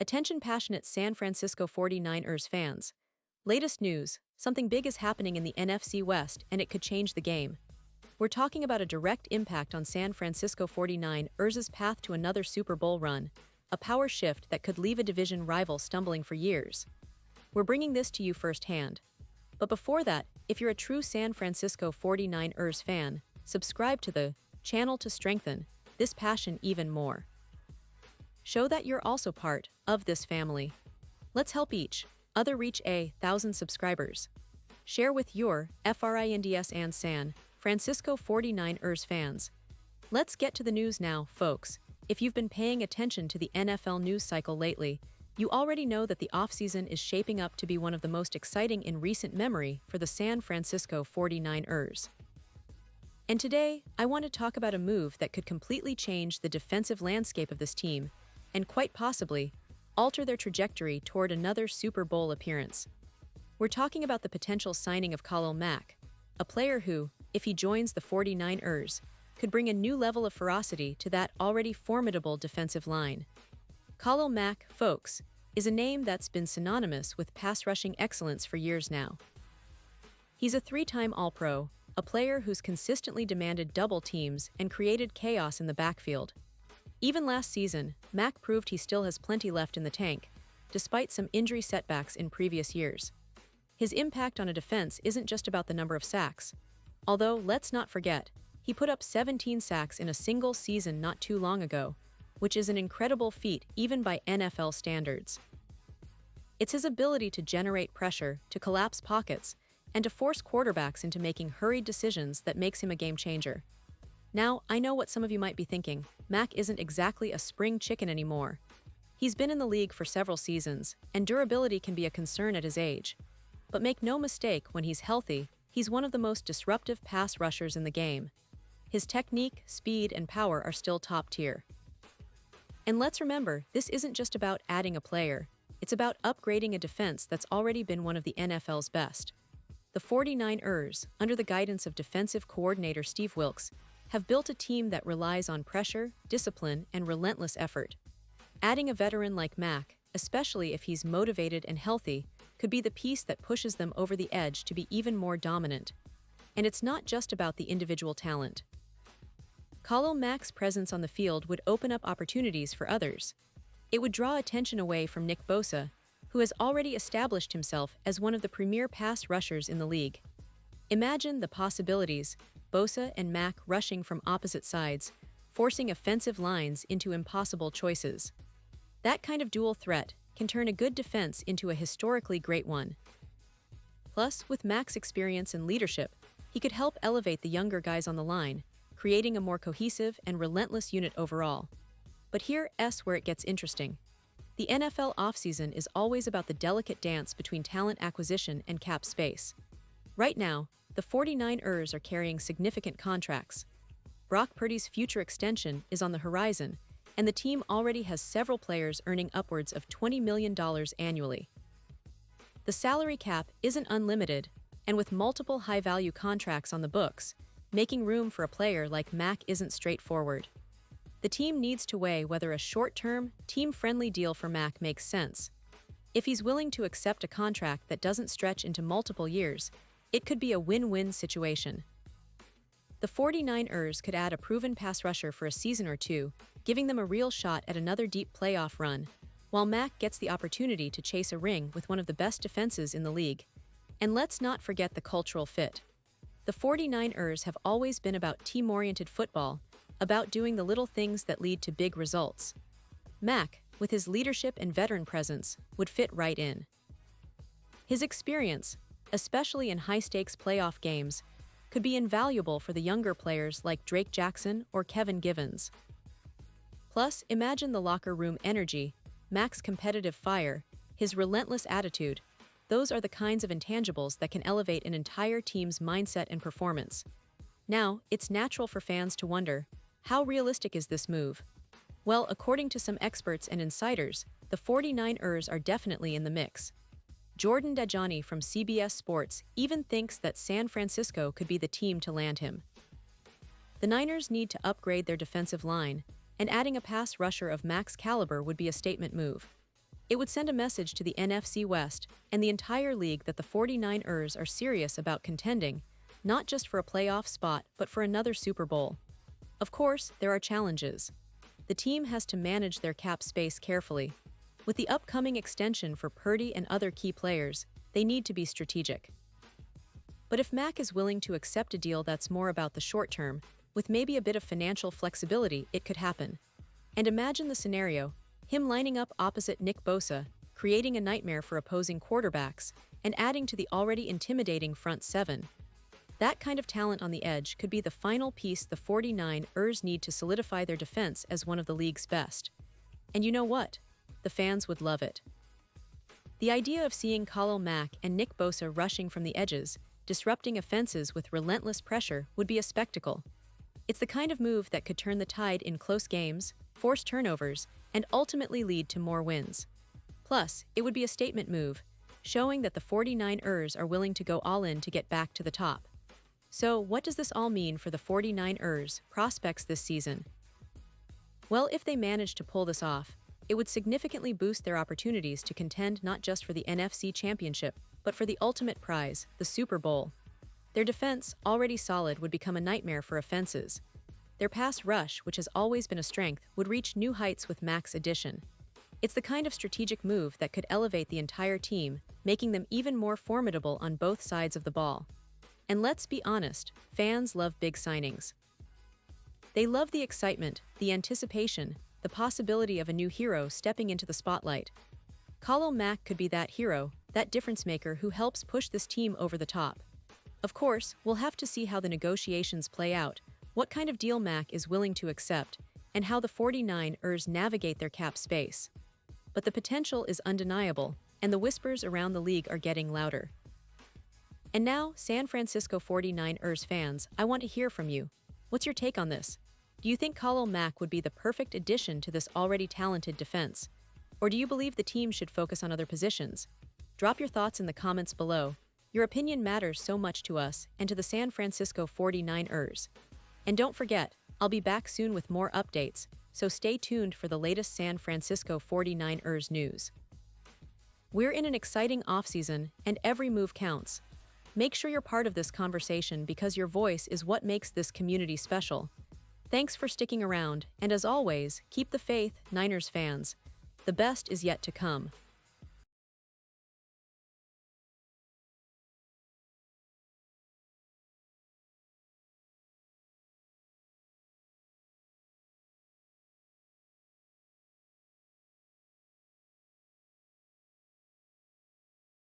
Attention passionate San Francisco 49ers fans. Latest news, something big is happening in the NFC West and it could change the game. We're talking about a direct impact on San Francisco 49ers' path to another Super Bowl run, a power shift that could leave a division rival stumbling for years. We're bringing this to you firsthand. But before that, if you're a true San Francisco 49ers fan, subscribe to the channel to strengthen this passion even more. Show that you're also part of this family. Let's help each other reach 1,000 subscribers. Share with your friends and San Francisco 49ers fans. Let's get to the news now, folks. If you've been paying attention to the NFL news cycle lately, you already know that the offseason is shaping up to be one of the most exciting in recent memory for the San Francisco 49ers. And today, I want to talk about a move that could completely change the defensive landscape of this team and quite possibly alter their trajectory toward another Super Bowl appearance. We're talking about the potential signing of Khalil Mack, a player who, if he joins the 49ers, could bring a new level of ferocity to that already formidable defensive line. Khalil Mack, folks, is a name that's been synonymous with pass-rushing excellence for years now. He's a three-time All-Pro, a player who's consistently demanded double teams and created chaos in the backfield. Even last season, Mack proved he still has plenty left in the tank, despite some injury setbacks in previous years. His impact on a defense isn't just about the number of sacks. Although, let's not forget, he put up 17 sacks in a single season not too long ago, which is an incredible feat even by NFL standards. It's his ability to generate pressure, to collapse pockets, and to force quarterbacks into making hurried decisions that makes him a game changer. Now, I know what some of you might be thinking. Mack isn't exactly a spring chicken anymore. He's been in the league for several seasons, and durability can be a concern at his age. But make no mistake, when he's healthy, he's one of the most disruptive pass rushers in the game. His technique, speed, and power are still top tier. And let's remember, this isn't just about adding a player. It's about upgrading a defense that's already been one of the NFL's best. The 49ers, under the guidance of defensive coordinator Steve Wilks, have built a team that relies on pressure, discipline, and relentless effort. Adding a veteran like Mack, especially if he's motivated and healthy, could be the piece that pushes them over the edge to be even more dominant. And it's not just about the individual talent. Khalil Mack's presence on the field would open up opportunities for others. It would draw attention away from Nick Bosa, who has already established himself as one of the premier pass rushers in the league. Imagine the possibilities, Bosa and Mack rushing from opposite sides, forcing offensive lines into impossible choices. That kind of dual threat can turn a good defense into a historically great one. Plus, with Mack's experience and leadership, he could help elevate the younger guys on the line, creating a more cohesive and relentless unit overall. But here's where it gets interesting. The NFL offseason is always about the delicate dance between talent acquisition and cap space. Right now, the 49ers are carrying significant contracts. Brock Purdy's future extension is on the horizon, and the team already has several players earning upwards of $20 million annually. The salary cap isn't unlimited, and with multiple high-value contracts on the books, making room for a player like Mack isn't straightforward. The team needs to weigh whether a short-term, team-friendly deal for Mack makes sense. If he's willing to accept a contract that doesn't stretch into multiple years, it could be a win-win situation. The 49ers could add a proven pass rusher for a season or two, giving them a real shot at another deep playoff run, while Mack gets the opportunity to chase a ring with one of the best defenses in the league. And let's not forget the cultural fit. The 49ers have always been about team-oriented football, about doing the little things that lead to big results. Mack, with his leadership and veteran presence, would fit right in. His experience, especially in high-stakes playoff games, could be invaluable for the younger players like Drake Jackson or Kevin Givens. Plus, imagine the locker room energy, Mack's competitive fire, his relentless attitude. Those are the kinds of intangibles that can elevate an entire team's mindset and performance. Now, it's natural for fans to wonder, how realistic is this move? Well, according to some experts and insiders, the 49ers are definitely in the mix. Jordan Dajani from CBS Sports even thinks that San Francisco could be the team to land him. The Niners need to upgrade their defensive line, and adding a pass rusher of Mack's caliber would be a statement move. It would send a message to the NFC West and the entire league that the 49ers are serious about contending, not just for a playoff spot but for another Super Bowl. Of course, there are challenges. The team has to manage their cap space carefully. With the upcoming extension for Purdy and other key players, they need to be strategic. But if Mack is willing to accept a deal that's more about the short term, with maybe a bit of financial flexibility, it could happen. And imagine the scenario, him lining up opposite Nick Bosa, creating a nightmare for opposing quarterbacks, and adding to the already intimidating front seven. That kind of talent on the edge could be the final piece the 49ers need to solidify their defense as one of the league's best. And you know what? The fans would love it. The idea of seeing Khalil Mack and Nick Bosa rushing from the edges, disrupting offenses with relentless pressure, would be a spectacle. It's the kind of move that could turn the tide in close games, force turnovers, and ultimately lead to more wins. Plus, it would be a statement move, showing that the 49ers are willing to go all in to get back to the top. So, what does this all mean for the 49ers prospects this season? Well, if they manage to pull this off, it would significantly boost their opportunities to contend not just for the NFC Championship, but for the ultimate prize, the Super Bowl. Their defense, already solid, would become a nightmare for offenses. Their pass rush, which has always been a strength, would reach new heights with Mack's addition. It's the kind of strategic move that could elevate the entire team, making them even more formidable on both sides of the ball. And let's be honest, fans love big signings. They love the excitement, the anticipation, the possibility of a new hero stepping into the spotlight. Khalil Mack could be that hero, that difference maker who helps push this team over the top. Of course, we'll have to see how the negotiations play out, what kind of deal Mack is willing to accept, and how the 49ers navigate their cap space. But the potential is undeniable, and the whispers around the league are getting louder. And now, San Francisco 49ers fans, I want to hear from you. What's your take on this? Do you think Khalil Mack would be the perfect addition to this already talented defense? Or do you believe the team should focus on other positions? Drop your thoughts in the comments below. Your opinion matters so much to us and to the San Francisco 49ers. And don't forget, I'll be back soon with more updates, so stay tuned for the latest San Francisco 49ers news. We're in an exciting offseason, and every move counts. Make sure you're part of this conversation because your voice is what makes this community special. Thanks for sticking around, and as always, keep the faith, Niners fans. The best is yet to come.